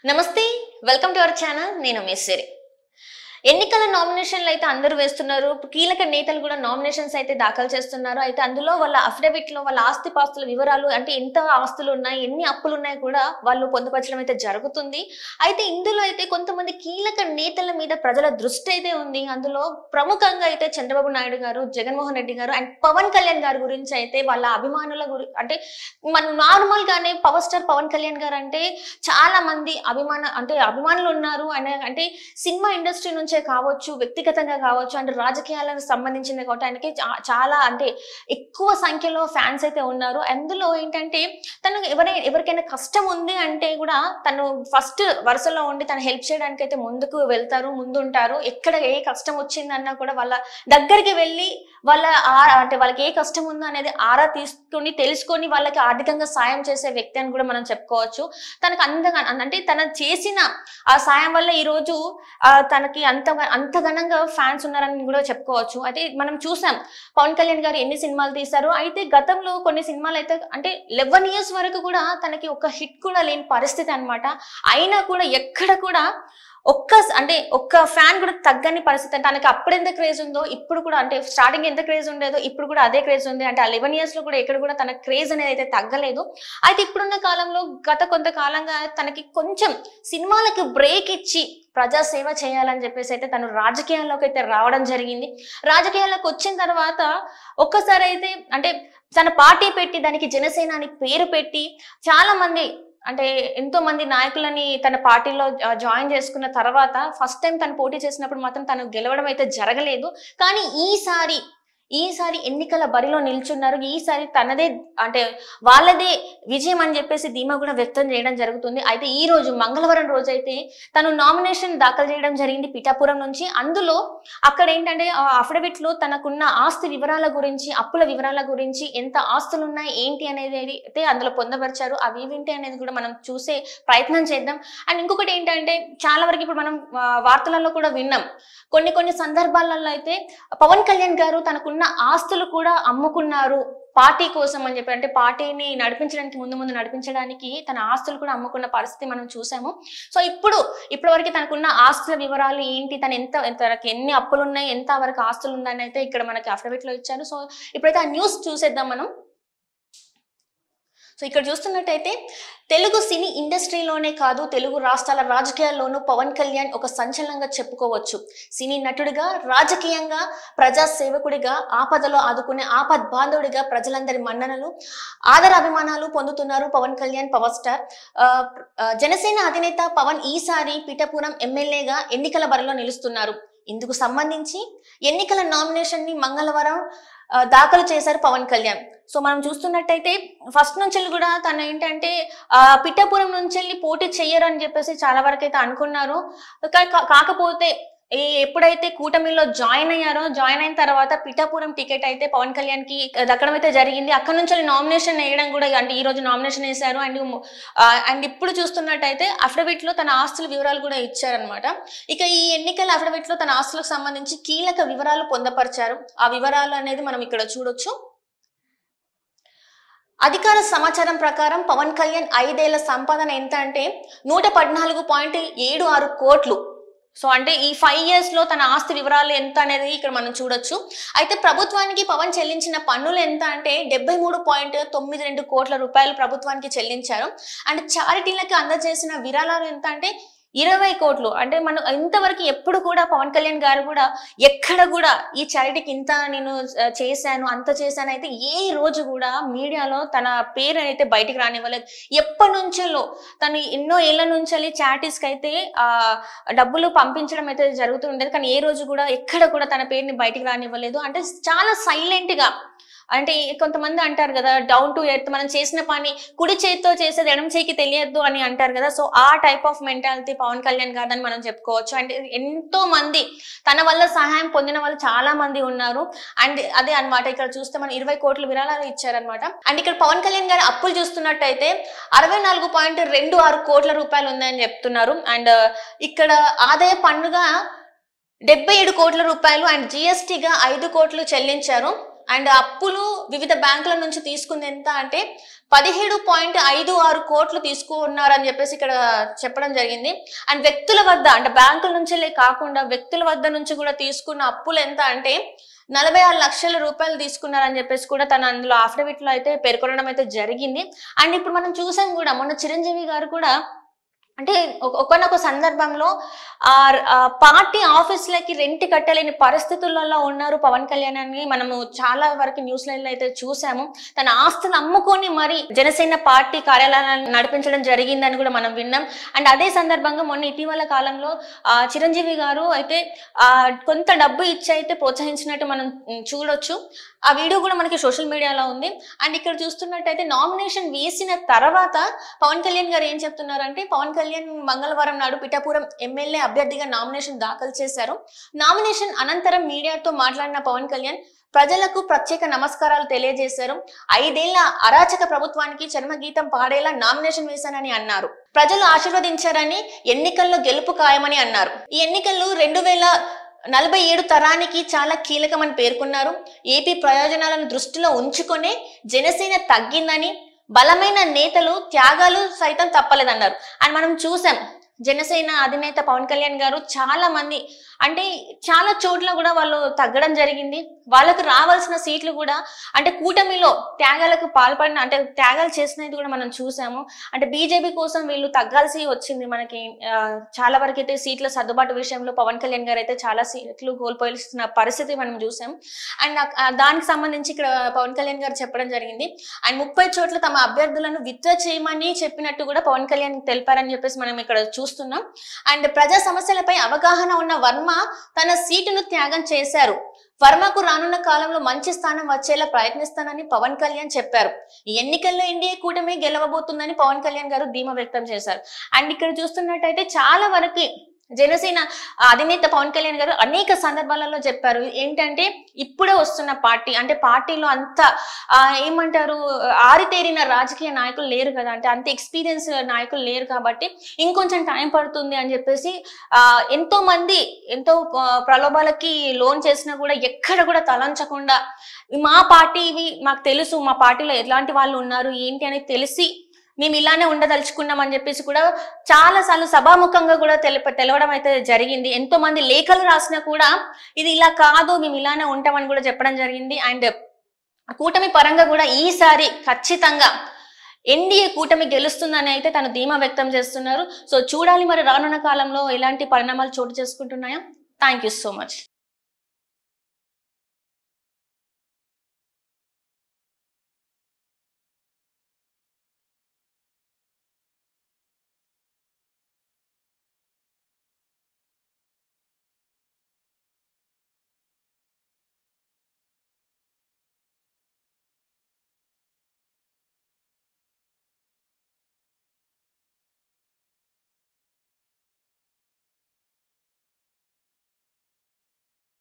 నమస్తే welcome to our channel నేను మేశ్వరి ఎన్నికల నామినేషన్లు అయితే అందరూ వేస్తున్నారు కీలక నేతలు కూడా నామినేషన్స్ అయితే దాఖలు చేస్తున్నారు అయితే అందులో వాళ్ళ అఫిడవిట్ లో వాళ్ళ ఆస్తిపాస్తుల వివరాలు అంటే ఎంత ఆస్తులు ఉన్నాయి ఎన్ని అప్పులు ఉన్నాయి కూడా వాళ్ళు పొందుపరచడం అయితే జరుగుతుంది అయితే ఇందులో అయితే కొంతమంది కీలక నేతల మీద ప్రజల దృష్టి అయితే ఉంది అందులో ప్రముఖంగా అయితే చంద్రబాబు నాయుడు గారు జగన్మోహన్ రెడ్డి గారు అండ్ పవన్ కళ్యాణ్ గారి గురించి అయితే వాళ్ళ అభిమానుల అంటే మన నార్మల్ గానే పవర్ స్టార్ పవన్ కళ్యాణ్ గారు అంటే చాలా మంది అభిమానులు ఉన్నారు అంటే సినిమా ఇండస్ట్రీ నుంచి కావచ్చు వ్యక్తిగతంగా కావచ్చు అంటే రాజకీయాలకు సంబంధించింది కాబట్టి ఆయనకి చాలా అంటే ఎక్కువ సంఖ్యలో ఫ్యాన్స్ అయితే ఉన్నారు అందులో ఏంటంటే తను ఎవరికైనా కష్టం ఉంది అంటే కూడా తను ఫస్ట్ వరుసలో ఉండి తను హెల్ప్ చేయడానికి అయితే ముందుంటారు ఎక్కడ ఏ కష్టం వచ్చిందన్నా కూడా వాళ్ళ దగ్గరికి వెళ్ళి వాళ్ళకి ఏ కష్టం ఉందో అనేది ఆరా తీసుకుని తెలుసుకొని వాళ్ళకి ఆర్థికంగా సాయం చేసే వ్యక్తి అని కూడా మనం చెప్పుకోవచ్చు తనకు అంటే తన చేసిన ఆ సాయం వల్ల ఈ రోజు తనకి అంత ఘనంగా ఫ్యాన్స్ ఉన్నారని కూడా చెప్పుకోవచ్చు అయితే మనం చూసాం పవన్ కళ్యాణ్ గారు ఎన్ని సినిమాలు తీశారు అయితే గతంలో కొన్ని సినిమాలు అయితే అంటే 11 years వరకు కూడా తనకి ఒక హిట్ కూడా లేని పరిస్థితి అన్నమాట అయినా కూడా ఎక్కడ కూడా ఒక్క ఫ్యాన్ కూడా తగ్గని పరిస్థితి అంటే తనకి అప్పుడు ఎంత క్రేజ్ ఉందో ఇప్పుడు కూడా అంటే స్టార్టింగ్ ఎంత క్రేజ్ ఉండేదో ఇప్పుడు కూడా అదే క్రేజ్ ఉంది అంటే ఆ 11 years లో కూడా ఎక్కడ కూడా తన క్రేజ్ అనేది అయితే తగ్గలేదు అయితే ఇప్పుడున్న కాలంలో గత కొంతకాలంగా తనకి కొంచెం సినిమాలకు బ్రేక్ ఇచ్చి ప్రజాసేవ చేయాలని చెప్పేసి అయితే తను రాజకీయాల్లోకి అయితే రావడం జరిగింది రాజకీయాల్లోకి వచ్చిన తర్వాత ఒక్కసారి అయితే అంటే తన పార్టీ పెట్టి దానికి జనసేన అని పేరు పెట్టి చాలా మంది అంటే ఎంతో మంది నాయకులని తన పార్టీలో జాయిన్ చేసుకున్న తర్వాత ఫస్ట్ టైం తను పోటీ చేసినప్పుడు మాత్రం తను గెలవడం అయితే జరగలేదు కానీ ఈసారి ఎన్నికల బరిలో నిల్చున్నారు ఈసారి తనదే అంటే వాళ్ళదే విజయం అని చెప్పేసి ధీమా కూడా వ్యక్తం చేయడం జరుగుతుంది అయితే ఈ రోజు మంగళవారం రోజు అయితే తను నామినేషన్ దాఖలు చేయడం జరిగింది పిఠాపురం నుంచి అందులో అక్కడ ఏంటంటే అఫిడవిట్ లో తనకున్న ఆస్తి వివరాల గురించి అప్పుల వివరాల గురించి ఎంత ఆస్తులు ఉన్నాయి ఏంటి అనేది అయితే అందులో పొందపరిచారు అవి ఏంటి అనేది కూడా మనం చూసే ప్రయత్నం చేద్దాం అండ్ ఇంకొకటి ఏంటంటే చాలా వరకు ఇప్పుడు మనం వార్తలలో కూడా విన్నాం కొన్ని సందర్భాలలో అయితే పవన్ కళ్యాణ్ గారు తనకున్న ఆస్తులు కూడా అమ్ముకున్నారు పార్టీ కోసం అని చెప్పి అంటే పార్టీని నడిపించడానికి ముందు నడిపించడానికి తన ఆస్తులు కూడా అమ్ముకున్న పరిస్థితి మనం చూసాము సో ఇప్పటి వరకు తనకున్న ఆస్తుల వివరాలు ఏంటి తనకి ఎన్ని అప్పులు ఉన్నాయి ఎంత వరకు ఆస్తులు ఉందని అయితే ఇక్కడ మనకి అఫిడవిట్ లో ఇచ్చారు సో ఇప్పుడైతే ఆ న్యూస్ చూసేద్దాం మనం సో ఇక్కడ చూస్తున్నట్టయితే తెలుగు సినీ ఇండస్ట్రీలోనే కాదు తెలుగు రాష్ట్రాల రాజకీయాల్లోనూ పవన్ కళ్యాణ్ ఒక సంచలనంగా చెప్పుకోవచ్చు సినీ నటుడిగా రాజకీయంగా ప్రజా సేవకుడిగా ఆపదలో ఆదుకునే ఆపద్బాంధవుడిగా ప్రజలందరి మన్ననలు అభిమానాలు పొందుతున్నారు పవన్ కళ్యాణ్ పవర్ స్టార్ జనసేన అధినేత పవన్ ఈసారి పిఠాపురం ఎమ్మెల్యేగా ఎన్నికల బరిలో నిలుస్తున్నారు ఇందుకు సంబంధించి ఎన్నికల నామినేషన్ ని మంగళవారం దాఖలు చేశారు పవన్ కళ్యాణ్ సో మనం చూస్తున్నట్టయితే ఫస్ట్ నుంచి కూడా తను ఏంటంటే పిఠాపురం నుంచి పోటీ చెయ్యరు అని చెప్పేసి చాలా వరకు అయితే అనుకున్నారు కాకపోతే ఎప్పుడైతే కూటమిలో జాయిన్ అయిన తర్వాత పిఠాపురం టికెట్ అయితే పవన్ కళ్యాణ్ కి దక్కడం అయితే జరిగింది అక్కడ నుంచి నామినేషన్ వేయడం కూడా అంటే ఈ రోజు నామినేషన్ వేశారు అండ్ ఇప్పుడు చూస్తున్నట్టయితే అఫిడవిట్ లో తన ఆస్తుల వివరాలు కూడా ఇచ్చారనమాట ఇక ఈ ఎన్నికల అఫిడవిట్ లో తన ఆస్తులకు సంబంధించి కీలక వివరాలు పొందపరిచారు ఆ వివరాలు అనేది మనం ఇక్కడ చూడొచ్చు అధికార సమాచారం ప్రకారం పవన్ కళ్యాణ్ 5 ఏళ్ల సంపాదన ఎంత అంటే 114.76 కోట్లు సో అంటే ఈ 5 years లో తన ఆస్తి వివరాలు ఎంత అనేది ఇక్కడ మనం చూడొచ్చు అయితే ప్రభుత్వానికి పవన్ చెల్లించిన పన్నులు ఎంత అంటే 73.92 కోట్ల రూపాయలు ప్రభుత్వానికి చెల్లించారు అండ్ చారిటీలకు అందజేసిన విరాళాలు ఎంత అంటే 20 కోట్లు అంటే మనం ఇంతవరకు ఎప్పుడు కూడా పవన్ కళ్యాణ్ గారు కూడా ఎక్కడ కూడా ఈ చారిటీకి ఇంత నేను చేశాను అంత చేశాను అయితే ఏ రోజు కూడా మీడియాలో తన పేరు అయితే బయటికి రానివ్వలేదు ఎప్పటి నుంచో తను ఎన్నో ఏళ్ల నుంచి చారిటీస్ కి అయితే డబ్బులు పంపించడం అయితే జరుగుతుండేది కానీ ఏ రోజు కూడా ఎక్కడ కూడా తన పేరుని బయటికి రానివ్వలేదు అంటే చాలా సైలెంట్ గా అంటే కొంతమంది అంటారు కదా డౌన్ టు ఎర్త్ మనం చేసిన పని కుడి చేతితో చేసేది ఎడమ చేయికి తెలియద్దు అని అంటారు కదా సో ఆ type of mentality Pawan Kalyan గారిని మనం చెప్పుకోవచ్చు అంటే ఎంతో మంది తన వల్ల సహాయం పొందిన వాళ్ళు చాలా మంది ఉన్నారు అండ్ అదే అన్నమాట ఇక్కడ చూస్తే మనం 20 కోట్ల విరాళాలు ఇచ్చారనమాట అండ్ ఇక్కడ పవన్ కళ్యాణ్ గారి అప్పులు చూస్తున్నట్టయితే 64.26 కోట్ల రూపాయలు ఉందని చెప్తున్నారు అండ్ ఇక్కడ ఆదాయ పన్నుగా 77 కోట్ల రూపాయలు అండ్ జిఎస్టీగా 5 కోట్లు చెల్లించారు అండ్ అప్పులు వివిధ బ్యాంకుల నుంచి తీసుకుంది ఎంత అంటే 17.56 కోట్లు తీసుకున్నారని చెప్పేసి ఇక్కడ చెప్పడం జరిగింది. అండ్ వ్యక్తుల వద్ద అంటే బ్యాంకుల నుంచే కాకుండా వ్యక్తుల వద్ద నుంచి కూడా తీసుకున్న అప్పులు ఎంత అంటే 46 లక్షల రూపాయలు తీసుకున్నారని చెప్పేసి కూడా తను అందులో అఫిడవిట్ లో అయితే పేర్కొనడం అయితే జరిగింది. అండ్ ఇప్పుడు మనం చూసాం కూడా మొన్న చిరంజీవి గారు కూడా అంటే ఒకనొక సందర్భంలో పార్టీ ఆఫీసులకి రెంట్ కట్టలేని పరిస్థితులలో ఉన్నారు పవన్ కళ్యాణ్ అని మనము చాలా వరకు న్యూస్ లైన్లో అయితే చూసాము. తన ఆస్తులు అమ్ముకొని మరి జనసేన పార్టీ కార్యాలయాలను నడిపించడం జరిగిందని కూడా మనం విన్నాం. అండ్ అదే సందర్భంగా మొన్న ఇటీవల కాలంలో చిరంజీవి గారు అయితే కొంత డబ్బు ఇచ్చి అయితే ప్రోత్సహించినట్టు మనం చూడొచ్చు. ఆ వీడియో కూడా మనకి సోషల్ మీడియాలో ఉంది. అండ్ ఇక్కడ చూస్తున్నట్టయితే నామినేషన్ వేసిన తర్వాత పవన్ కళ్యాణ్ గారు ఏం చెప్తున్నారంటే, పవన్ కళ్యాణ్ మంగళవారం నాడు పిఠాపురం ఎమ్మెల్యే అభ్యర్థిగా నామినేషన్ దాఖలు చేశారు. నామినేషన్ అనంతరం మీడియాతో మాట్లాడిన పవన్ కళ్యాణ్ ప్రజలకు ప్రత్యేక నమస్కారాలు తెలియజేశారు. 5 ఏళ్ల అరాచక ప్రభుత్వానికి చర్మగీతం పాడేలా నామినేషన్ వేశానని అన్నారు. ప్రజలు ఆశీర్వదించారని, ఎన్నికల్లో గెలుపు ఖాయమని అన్నారు. ఈ ఎన్నికలు 2047 తరానికి చాలా కీలకమని పేర్కొన్నారు. ఏపీ ప్రయోజనాలను దృష్టిలో ఉంచుకొనే జనసేన తగ్గిందని, బలమైన నేతలు త్యాగాలు సైతం తప్పలేదన్నారు. అని మనం చూసాం జనసేన అధినేత పవన్ కళ్యాణ్ గారు చాలా మంది అంటే చాలా చోట్ల కూడా వాళ్ళు తగ్గడం జరిగింది. వాళ్ళకు రావాల్సిన సీట్లు కూడా అంటే కూటమిలో త్యాగాలకు పాల్పడిన అంటే త్యాగాలు చేసినది కూడా మనం చూసాము. అంటే బీజేపీ కోసం వీళ్ళు తగ్గాల్సి వచ్చింది. మనకి చాలా వరకు అయితే సీట్ల సర్దుబాటు విషయంలో పవన్ కళ్యాణ్ గారు అయితే చాలా సీట్లు కోల్పోయాల్సిన పరిస్థితి మనం చూసాం. అండ్ దానికి సంబంధించి ఇక్కడ పవన్ కళ్యాణ్ గారు చెప్పడం జరిగింది. అండ్ 30 చోట్ల తమ అభ్యర్థులను విత్డ్రా చేయమని చెప్పినట్టు కూడా పవన్ కళ్యాణ్ తెలిపారని చెప్పేసి మనం ఇక్కడ చూస్తున్నాం. అండ్ ప్రజా సమస్యలపై అవగాహన ఉన్న వర్మ తన సీటును త్యాగం చేశారు. వర్మకు రానున్న కాలంలో మంచి స్థానం వచ్చేలా ప్రయత్నిస్తానని పవన్ కళ్యాణ్ చెప్పారు. ఈ ఎన్నికల్లో ఎన్డీఏ కూటమి గెలవబోతుందని పవన్ కళ్యాణ్ గారు ధీమా వ్యక్తం చేశారు. అండ్ ఇక్కడ చూస్తున్నట్టయితే చాలా వరకు జనసేన అధినేత పవన్ కళ్యాణ్ గారు అనేక సందర్భాలలో చెప్పారు ఏంటంటే, ఇప్పుడే వస్తున్న పార్టీ అంటే పార్టీలో అంత ఏమంటారు ఆరితేరిన రాజకీయ నాయకులు లేరు కదా, అంటే అంత ఎక్స్పీరియన్స్ నాయకులు లేరు కాబట్టి ఇంకొంచెం టైం పడుతుంది అని చెప్పేసి ఎంతో మంది ఎంతో ప్రలోభాలకి లోన్ చేసినా కూడా ఎక్కడ కూడా తలంచకుండా మా పార్టీవి మాకు తెలుసు, మా పార్టీలో ఎలాంటి వాళ్ళు ఉన్నారు ఏంటి అని తెలిసి మేము ఇలానే ఉండదలుచుకున్నాం అని చెప్పేసి కూడా చాలా సార్లు సభాముఖంగా కూడా తెలవడం అయితే జరిగింది. ఎంతో మంది లేఖలు రాసినా కూడా ఇది ఇలా కాదు, మేము ఇలానే ఉంటామని కూడా చెప్పడం జరిగింది. అండ్ కూటమి పరంగా కూడా ఈసారి ఖచ్చితంగా ఎన్డీఏ కూటమి గెలుస్తుందని అయితే తను ధీమా వ్యక్తం చేస్తున్నారు. సో చూడాలి మరి రానున్న కాలంలో ఎలాంటి పరిణామాలు చోటు చేసుకుంటున్నాయో. Thank you so much.